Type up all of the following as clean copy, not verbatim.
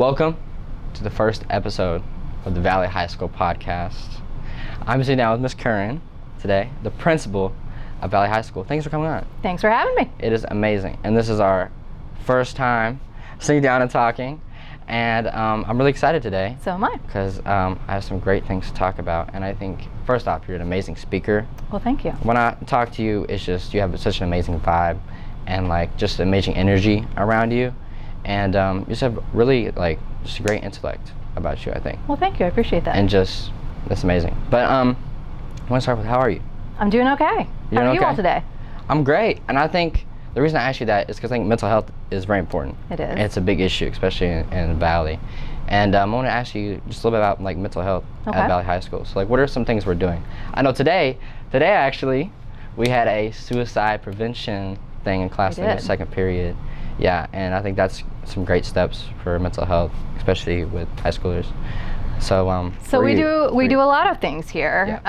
Welcome to the first episode of the Valley High School podcast. I'm sitting down with Miss Currin today, the principal of Valley High School. Thanks for coming on. Thanks for having me. It is amazing, and this is our first time sitting down and talking, and I'm really excited today. So am I. Because I have some great things to talk about, and I think, first off, you're an amazing speaker. Well, thank you. When I talk to you, it's just, you have such an amazing vibe, and like, just amazing energy around you, and you just have really, like, just a great intellect about you, I think. Well, thank you. I appreciate that. And just, that's amazing. But I want to start with, how are you? I'm doing okay. How are you all today? I'm great, and I think the reason I asked you that is because I think mental health is very important. It is. And it's a big issue, especially in Valley. And I want to ask you just a little bit about like mental health at Valley High School. So like, what are some things we're doing? I know today actually, we had a suicide prevention thing in class in the second period. Yeah, and I think that's some great steps for mental health, especially with high schoolers. So we do a lot of things here,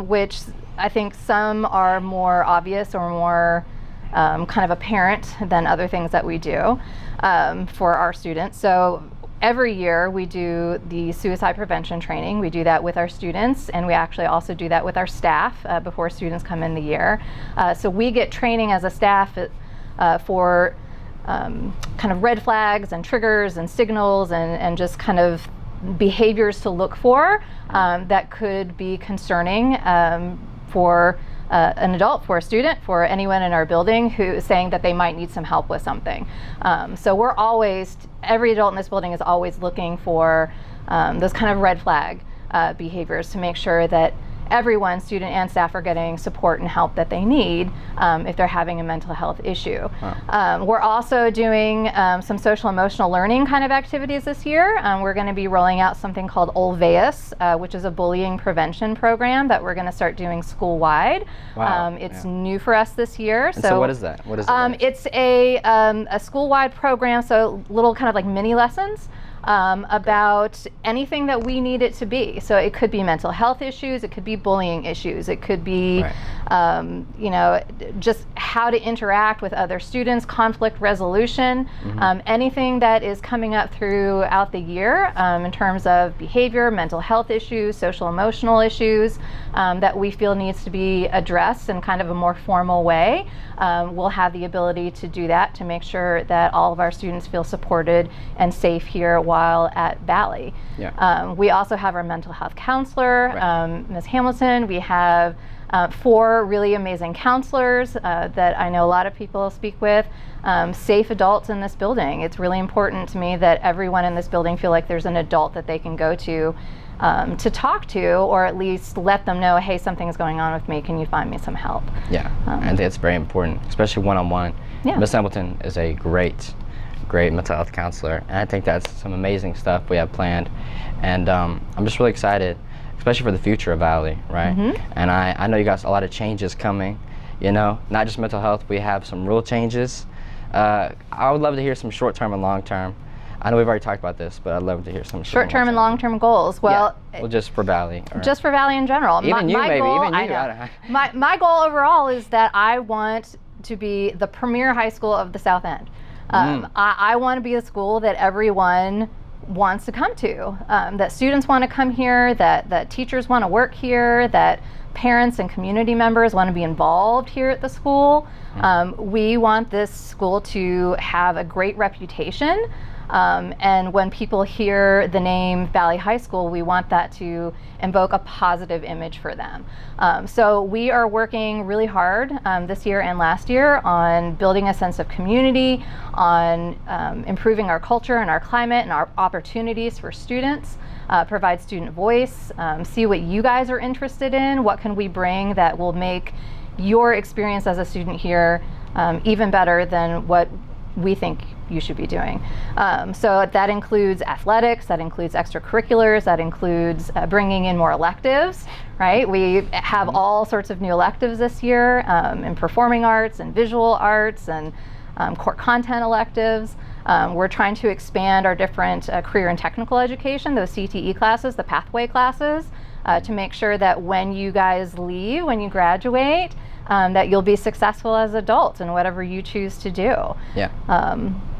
which I think some are more obvious or more kind of apparent than other things that we do for our students. So every year we do the suicide prevention training. We do that with our students, and we actually also do that with our staff before students come in the year. So we get training as a staff for kind of red flags and triggers and signals and just kind of behaviors to look for that could be concerning for an adult, for a student, for anyone in our building who is saying that they might need some help with something. So we're always, every adult in this building is always looking for those kind of red flag behaviors to make sure that everyone, student and staff, are getting support and help that they need if they're having a mental health issue. We're also doing some social emotional learning kind of activities this year. We're going to be rolling out something called Vhsp, which is a bullying prevention program that we're going to start doing school-wide. Wow. It's new for us this year. So what is that? What is it? It's a school-wide program, so little kind of like mini lessons about anything that we need it to be. So it could be mental health issues, it could be bullying issues, it could be just how to interact with other students, conflict resolution, anything that is coming up throughout the year in terms of behavior, mental health issues, social emotional issues that we feel needs to be addressed in kind of a more formal way. We'll have the ability to do that to make sure that all of our students feel supported and safe here while at Valley. We also have our mental health counselor, Ms. Hamilton. We have 4 really amazing counselors that I know a lot of people speak with, safe adults in this building. It's really important to me that everyone in this building feel like there's an adult that they can go to talk to, or at least let them know, hey, something's going on with me, can you find me some help? I think it's very important, especially one-on-one. Ms. Hamilton is a great mental health counselor, and I think that's some amazing stuff we have planned, and I'm just really excited, especially for the future of Valley, right? And I know you got a lot of changes coming, not just mental health, we have some real changes. I would love to hear some short-term and long-term. I know we've already talked about this, but I'd love to hear some short-term and long-term goals. Well, just for Valley. Just for Valley in general. Even you, maybe. Goal, even you. I know. My goal overall is that I want to be the premier high school of the South End. I want to be a school that everyone wants to come to, that students want to come here, that teachers want to work here, that parents and community members want to be involved here at the school. We want this school to have a great reputation. And when people hear the name Valley High School, we want that to invoke a positive image for them. So we are working really hard this year and last year on building a sense of community, on improving our culture and our climate and our opportunities for students, provide student voice, see what you guys are interested in, what can we bring that will make your experience as a student here even better than what we think you should be doing. So that includes athletics, that includes extracurriculars, that includes bringing in more electives, right? We have all sorts of new electives this year in performing arts and visual arts and core content electives. We're trying to expand our different career and technical education, those CTE classes, the pathway classes, to make sure that when you guys leave, when you graduate, that you'll be successful as adults in whatever you choose to do.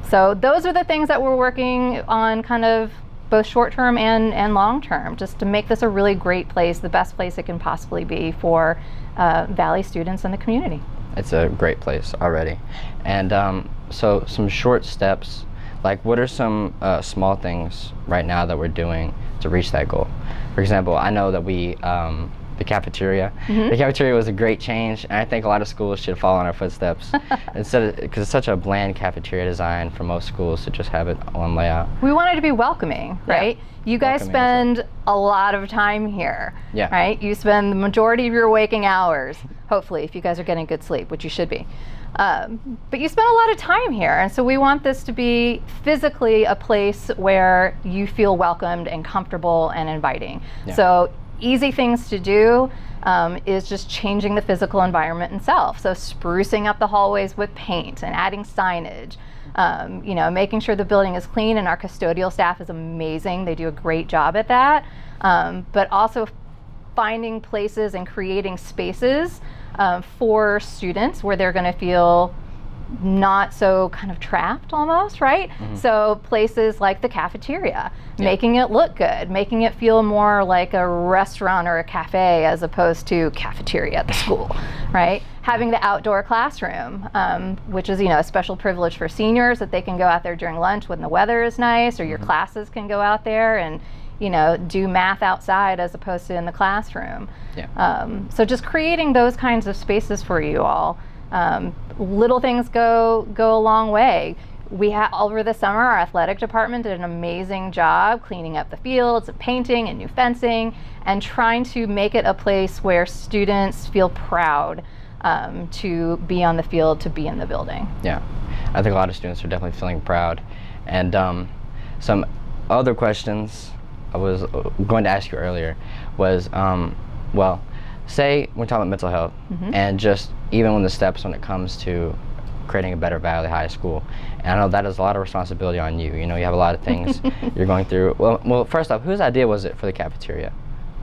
So those are the things that we're working on, kind of both short-term and long-term, just to make this a really great place, the best place it can possibly be for Valley students in the community. It's a great place already. And so some short steps, like what are some small things right now that we're doing to reach that goal? For example, I know that the cafeteria. The cafeteria was a great change, and I think a lot of schools should follow in our footsteps. Because it's such a bland cafeteria design for most schools to just have it on layout. We want it to be welcoming, right? Yeah. You guys spend a lot of time here, yeah. right? You spend the majority of your waking hours, hopefully, if you guys are getting good sleep, which you should be. But you spend a lot of time here, and so we want this to be physically a place where you feel welcomed and comfortable and inviting. Yeah. So easy things to do is just changing the physical environment itself. So sprucing up the hallways with paint and adding signage, making sure the building is clean, and our custodial staff is amazing. They do a great job at that. But also finding places and creating spaces for students where they're going to feel not so kind of trapped almost, right? So places like the cafeteria, making it look good, making it feel more like a restaurant or a cafe as opposed to cafeteria at the school, right? Having the outdoor classroom, which is, a special privilege for seniors, that they can go out there during lunch when the weather is nice, or your classes can go out there and do math outside as opposed to in the classroom. So just creating those kinds of spaces for you all. Little things go a long way. We had over the summer, our athletic department did an amazing job cleaning up the fields and painting and new fencing and trying to make it a place where students feel proud to be on the field, to be in the building. Yeah, I think a lot of students are definitely feeling proud. And some other questions I was going to ask you earlier was, say we're talking about mental health, and just even when it comes to creating a better Valley High School, and I know that is a lot of responsibility on you. You have a lot of things you're going through. Well, first off, whose idea was it for the cafeteria?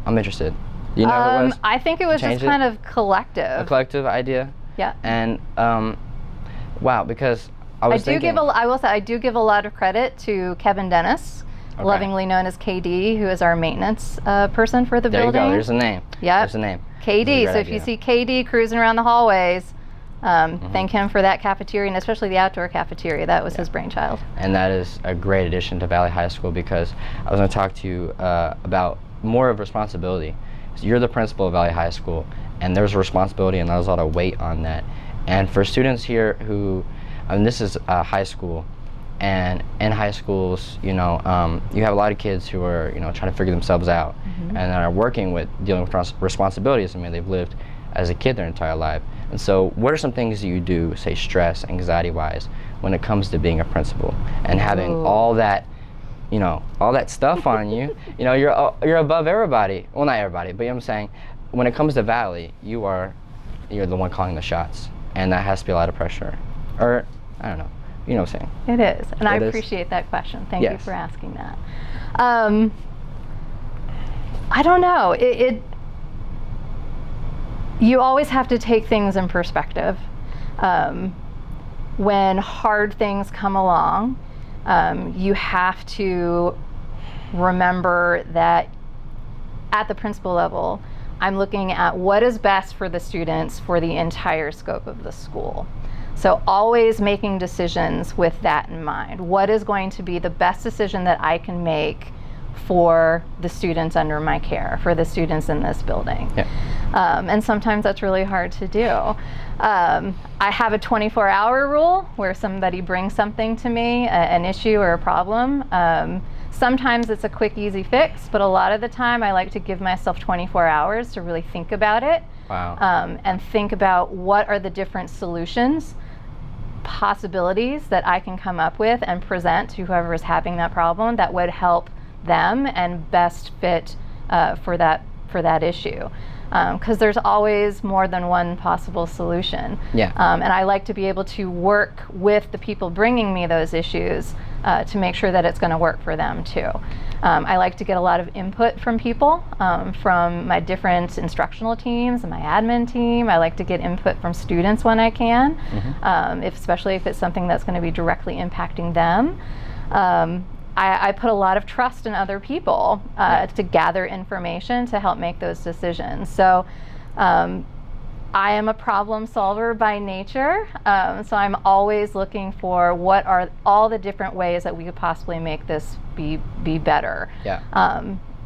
I'm interested. Do you know who it was? I think it was just kind of collective. A collective idea? Yeah. And wow, because I was thinking. I will say I do give a lot of credit to Kevin Dennis, lovingly known as KD, who is our maintenance person for the building. There you go. There's a name. Yeah. There's a name. KD. So if you see KD cruising around the hallways, thank him for that cafeteria, and especially the outdoor cafeteria. That was his brainchild. And that is a great addition to Valley High School, because I was going to talk to you about more of responsibility. So you're the principal of Valley High School, and there's a responsibility and there's a lot of weight on that. And for students here who, this is high school, and in high schools, you have a lot of kids who are, trying to figure themselves out and are working with dealing with responsibilities. They've lived as a kid their entire life. And so what are some things that you do, say stress, anxiety-wise, when it comes to being a principal and having all that, all that stuff on you? You're above everybody. Well, not everybody, but I'm saying when it comes to Valley, you're the one calling the shots, and that has to be a lot of pressure. Or, I don't know. You know what I'm saying? It is, and I appreciate that question. Thank you for asking that. I don't know. You always have to take things in perspective. When hard things come along, you have to remember that at the principal level, I'm looking at what is best for the students for the entire scope of the school. So always making decisions with that in mind. What is going to be the best decision that I can make for the students under my care, for the students in this building? And sometimes that's really hard to do. I have a 24-hour rule where somebody brings something to me, an issue or a problem. Sometimes it's a quick, easy fix, but a lot of the time I like to give myself 24 hours to really think about it. And think about what are the different solutions, possibilities that I can come up with and present to whoever is having that problem that would help them and best fit for that issue. Because there's always more than one possible solution. And I like to be able to work with the people bringing me those issues to make sure that it's going to work for them too. I like to get a lot of input from people, from my different instructional teams and my admin team. I like to get input from students when I can, especially if it's something that's going to be directly impacting them. I put a lot of trust in other people to gather information to help make those decisions. So I am a problem solver by nature, so I'm always looking for what are all the different ways that we could possibly make this be better. Yeah.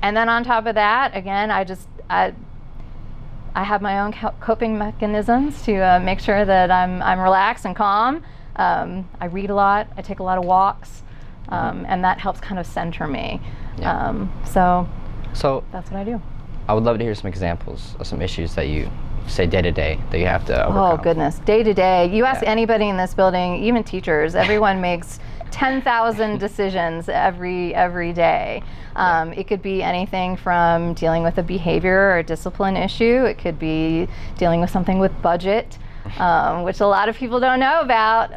And then on top of that, again, I have my own coping mechanisms to make sure that I'm relaxed and calm. I read a lot. I take a lot of walks. And that helps kind of center me. Yeah. So that's what I do. I would love to hear some examples of some issues that you say day to day that you have to overcome. Oh goodness, day to day. You ask anybody in this building, even teachers, everyone makes 10,000 decisions every day. It could be anything from dealing with a behavior or a discipline issue. It could be dealing with something with budget. Which a lot of people don't know about.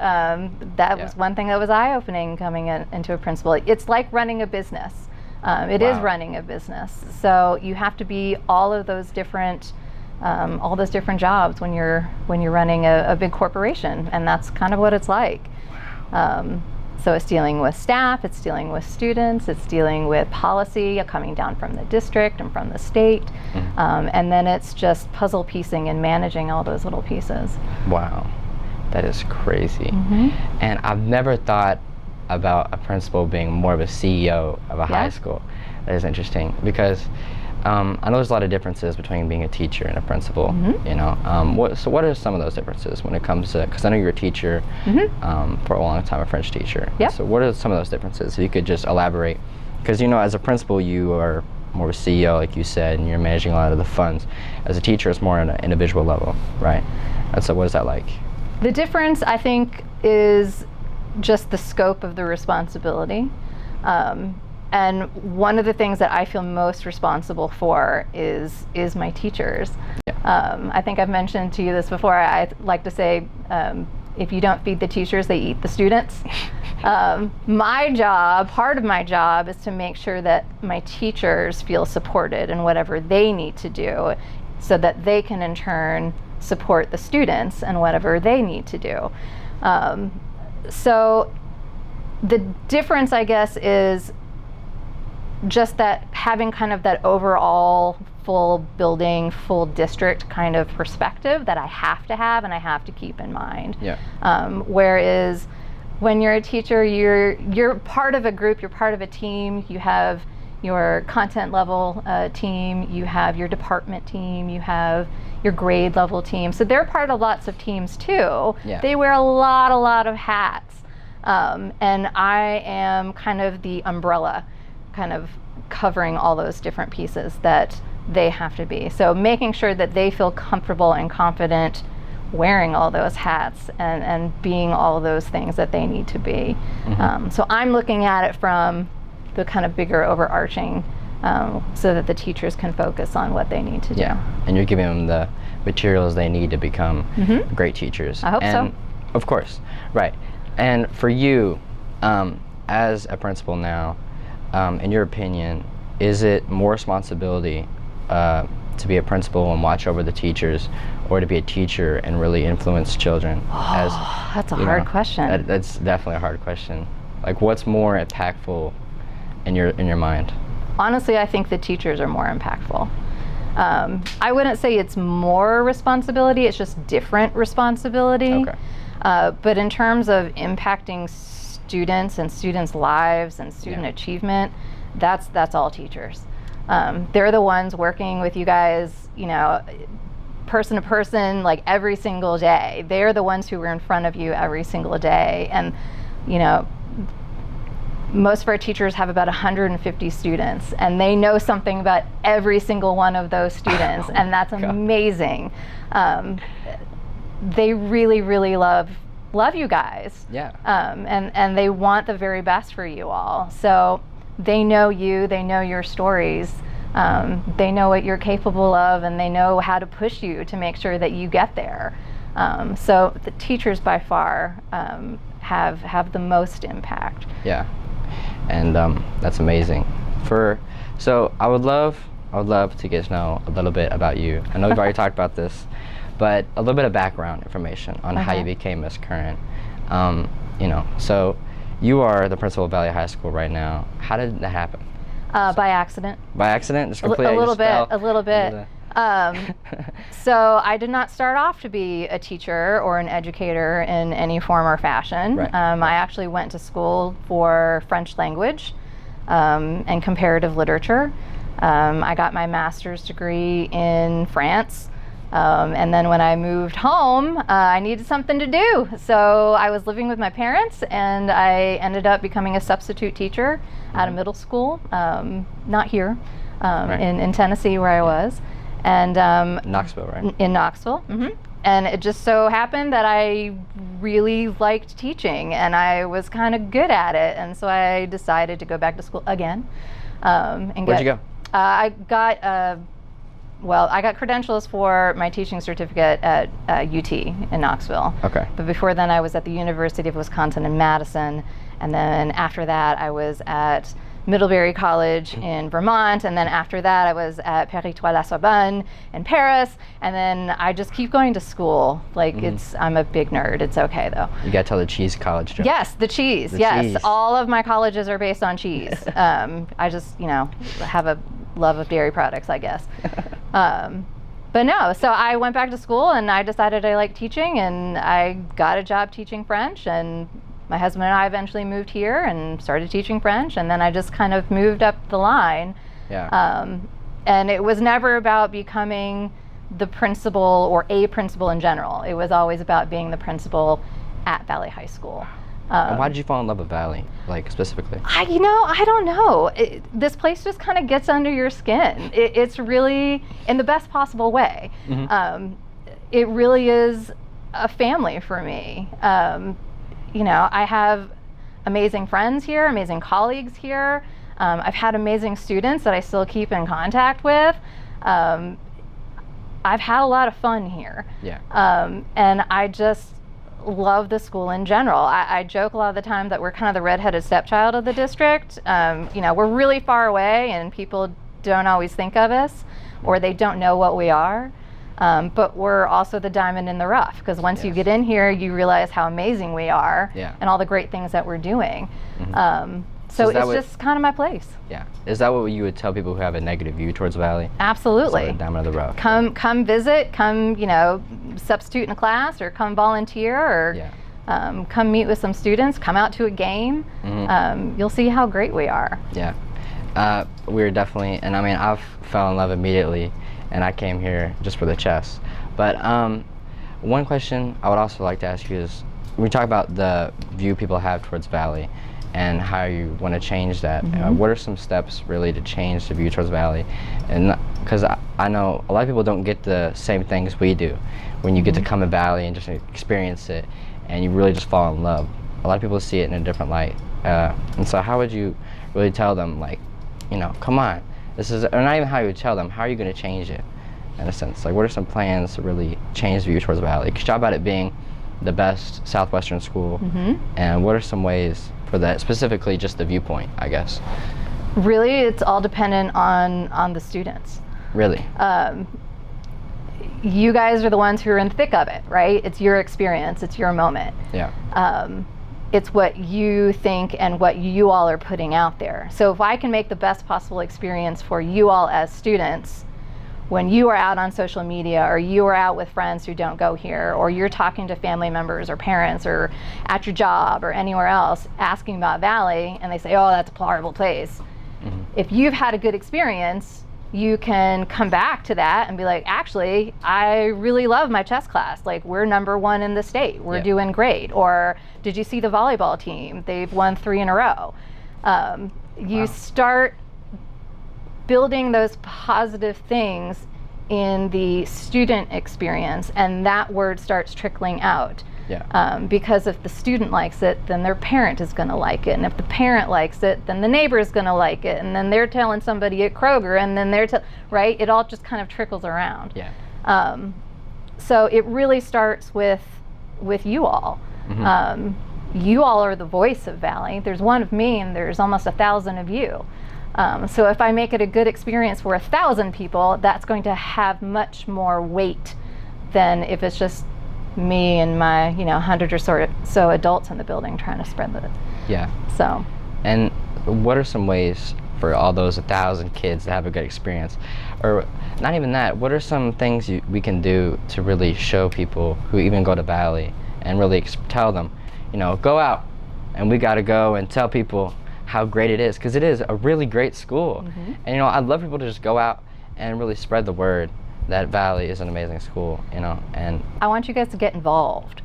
That was one thing that was eye-opening coming into a principal. It's like running a business. It is running a business. So you have to be all those different jobs when you're running a big corporation, and that's kind of what it's like. So it's dealing with staff, it's dealing with students, it's dealing with policy coming down from the district and from the state, and then it's just puzzle piecing and managing all those little pieces. Wow, that is crazy. And I've never thought about a principal being more of a CEO of a high school. That is interesting because I know there's a lot of differences between being a teacher and a principal. You know, what are some of those differences when it comes to? Because I know you're a teacher for a long time, a French teacher. Yep. So what are some of those differences? If you could just elaborate, because you know, as a principal, you are more of a CEO, like you said, and you're managing a lot of the funds. As a teacher, it's more on an individual level, right? And so, what is that like? The difference, I think, is just the scope of the responsibility. And one of the things that I feel most responsible for is my teachers. I think I've mentioned to you this before. I like to say, if you don't feed the teachers, they eat the students. My job, part of my job, is to make sure that my teachers feel supported in whatever they need to do, so that they can in turn support the students in whatever they need to do. So the difference, I guess, is just that having kind of that overall full building, full district kind of perspective that I have to have and I have to keep in mind. Whereas when you're a teacher, you're part of a group, you're part of a team. You have your content level team, you have your department team, you have your grade level team. So they're part of lots of teams too. They wear a lot of hats. And I am kind of the umbrella, kind of covering all those different pieces that they have to be. So making sure that they feel comfortable and confident wearing all those hats and being all of those things that they need to be. So I'm looking at it from the kind of bigger overarching, so that the teachers can focus on what they need to do. And you're giving them the materials they need to become great teachers. I hope so. Of course, right. And for you, as a principal now, in your opinion, is it more responsibility to be a principal and watch over the teachers, or to be a teacher and really influence children? That's a hard question. That's definitely a hard question. Like, what's more impactful in your mind? Honestly, I think the teachers are more impactful. I wouldn't say it's more responsibility, it's just different responsibility. But in terms of impacting students and students' lives and student achievement, that's all teachers. They're the ones working with you guys, you know, person to person, like every single day. They're the ones who are in front of you every single day. And, you know, most of our teachers have about 150 students, and they know something about every single one of those students, and that's amazing. They really love you guys. And they want the very best for you all. So they know you, they know your stories, they know what you're capable of, and they know how to push you to make sure that you get there. So the teachers by far have the most impact. And that's amazing. So I would love to get to know a little bit about you. I know we've already talked about this, but a little bit of background information on how you became Miss Currin. So you are the principal of Valley High School right now. How did that happen? By accident. By accident? Just completely? A little bit. So I did not start off to be a teacher or an educator in any form or fashion. Right. I actually went to school for French language and comparative literature. I got my master's degree in France. And then when I moved home, I needed something to do. So I was living with my parents, and I ended up becoming a substitute teacher at a middle school, not here, in Tennessee where I was. And Knoxville, right? In Knoxville. And it just so happened that I really liked teaching, and I was kind of good at it. And so I decided to go back to school again. Where'd you go? I got credentials for my teaching certificate at UT in Knoxville. Okay. But before then, I was at the University of Wisconsin in Madison, and then after that, I was at Middlebury College in Vermont, and then after that, I was at Paris-la-Sorbonne in Paris, and then I just keep going to school. Like I'm a big nerd. It's okay though. You gotta tell the cheese college joke. Yes, the cheese. Cheese. All of my colleges are based on cheese. I just, have a love of dairy products, I guess. But no, so I went back to school and I decided I liked teaching, and I got a job teaching French, and my husband and I eventually moved here and started teaching French, and then I just kind of moved up the line. Yeah. And it was never about becoming the principal or a principal in general. It was always about being the principal at Valley High School. And why did you fall in love with Valley, like specifically? I don't know. This place just kind of gets under your skin. It's really, in the best possible way. It really is a family for me. I have amazing friends here, amazing colleagues here. I've had amazing students that I still keep in contact with. I've had a lot of fun here. Yeah. And I just love the school in general. I joke a lot of the time that we're kind of the redheaded stepchild of the district. We're really far away, and people don't always think of us, or they don't know what we are. But we're also the diamond in the rough, because once you get in here, you realize how amazing we are and all the great things that we're doing. So it's just kind of my place. Yeah. Is that what you would tell people who have a negative view towards Valley? Absolutely. Like diamond in the rough. Come visit, come, substitute in a class, or come volunteer, or come meet with some students, come out to a game. You'll see how great we are. Yeah. We're definitely, and I mean, I've fell in love immediately, and I came here just for the chess. But one question I would also like to ask you is, when we talk about the view people have towards Valley and how you want to change that, what are some steps really to change the view towards Valley? And because I know a lot of people don't get the same things we do when you get to come to Valley and just experience it, and you really just fall in love. A lot of people see it in a different light. And so how would you really tell them, like, come on, this is, or not even how you would tell them, how are you going to change it, in a sense? Like, what are some plans to really change the view towards Valley? Because you talk about it being the best Southwestern school, and what are some ways for that, specifically just the viewpoint, I guess? Really, it's all dependent on the students. Really? You guys are the ones who are in the thick of it, right? It's your experience, it's your moment. Yeah. It's what you think and what you all are putting out there. So if I can make the best possible experience for you all as students, when you are out on social media, or you are out with friends who don't go here, or you're talking to family members or parents, or at your job or anywhere else asking about Valley, and they say, oh, that's a horrible place. If you've had a good experience, you can come back to that and be like, actually, I really love my chess class. Like, we're #1 in the state. We're doing great. Or, did you see the volleyball team? They've won 3 in a row. You start building those positive things in the student experience, and that word starts trickling out. Because if the student likes it, then their parent is going to like it, and if the parent likes it, then the neighbor is going to like it, and then they're telling somebody at Kroger, and then they're right. It all just kind of trickles around. So it really starts with you all. You all are the voice of Valley. There's one of me, and there's almost 1,000 of you. So if I make it a good experience for 1,000 people, that's going to have much more weight than if it's just me and my 100 or so adults in the building trying to spread it. Yeah. So. And what are some ways for all those 1,000 kids to have a good experience? Or not even that, what are some things we can do to really show people who even go to Valley and really tell them, go out and we got to go and tell people how great it is, because it is a really great school. And I'd love people to just go out and really spread the word that Valley is an amazing school, and I want you guys to get involved.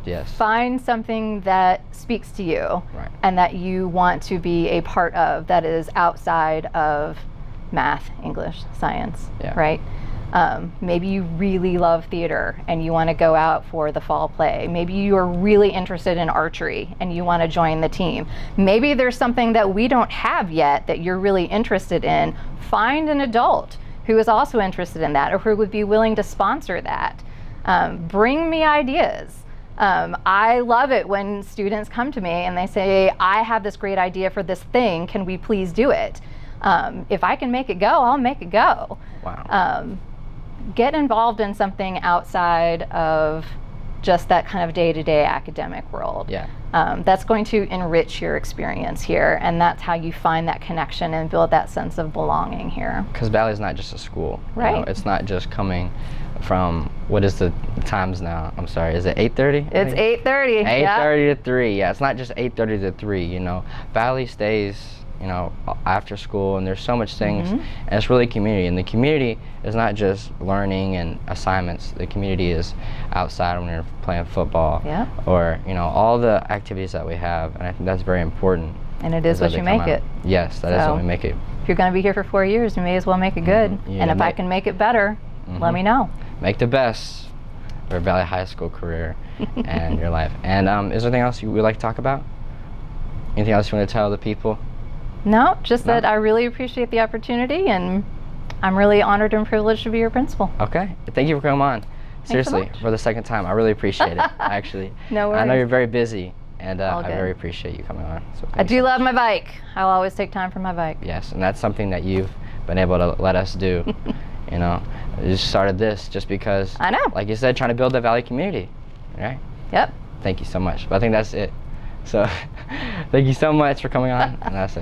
Yes. Find something that speaks to you, right, and that you want to be a part of, that is outside of math, English, science, yeah, right? Maybe you really love theater and you want to go out for the fall play. Maybe you are really interested in archery and you want to join the team. Maybe there's something that we don't have yet that you're really interested in. Find an adult who is also interested in that, or who would be willing to sponsor that. Bring me ideas. I love it when students come to me and they say, I have this great idea for this thing, can we please do it? If I can make it go, I'll make it go. Wow. Get involved in something outside of just that kind of day-to-day academic world. Yeah. That's going to enrich your experience here, and that's how you find that connection and build that sense of belonging here. Because Valley's not just a school. Right. It's not just coming from, what is the times now? I'm sorry, is it 8:30? It's 8:30. 8:30 to 3, yeah. It's not just 8:30 to 3, Valley stays, after school, and there's so much things, and it's really community. And the community is not just learning and assignments. The community is outside when you're playing football, yeah, or all the activities that we have, and I think that's very important. And it is what you make it. Yes, that is what we make it. If you're going to be here for 4 years, you may as well make it good. And if I can make it better, let me know. Make the best of your Valley High School career and your life. And is there anything else you would like to talk about? Anything else you want to tell the people? No, just that I really appreciate the opportunity, and I'm really honored and privileged to be your principal. Okay. Thank you for coming on. Seriously, so for the second time. I really appreciate it, actually. No worries. I know you're very busy, and I good. very appreciate you coming on. So I do love my bike. I'll always take time for my bike. Yes, and that's something that you've been able to let us do. You just started this just because, I know, like you said, trying to build a Valley community, right? Yep. Thank you so much. But I think that's it. So thank you so much for coming on, and that's it.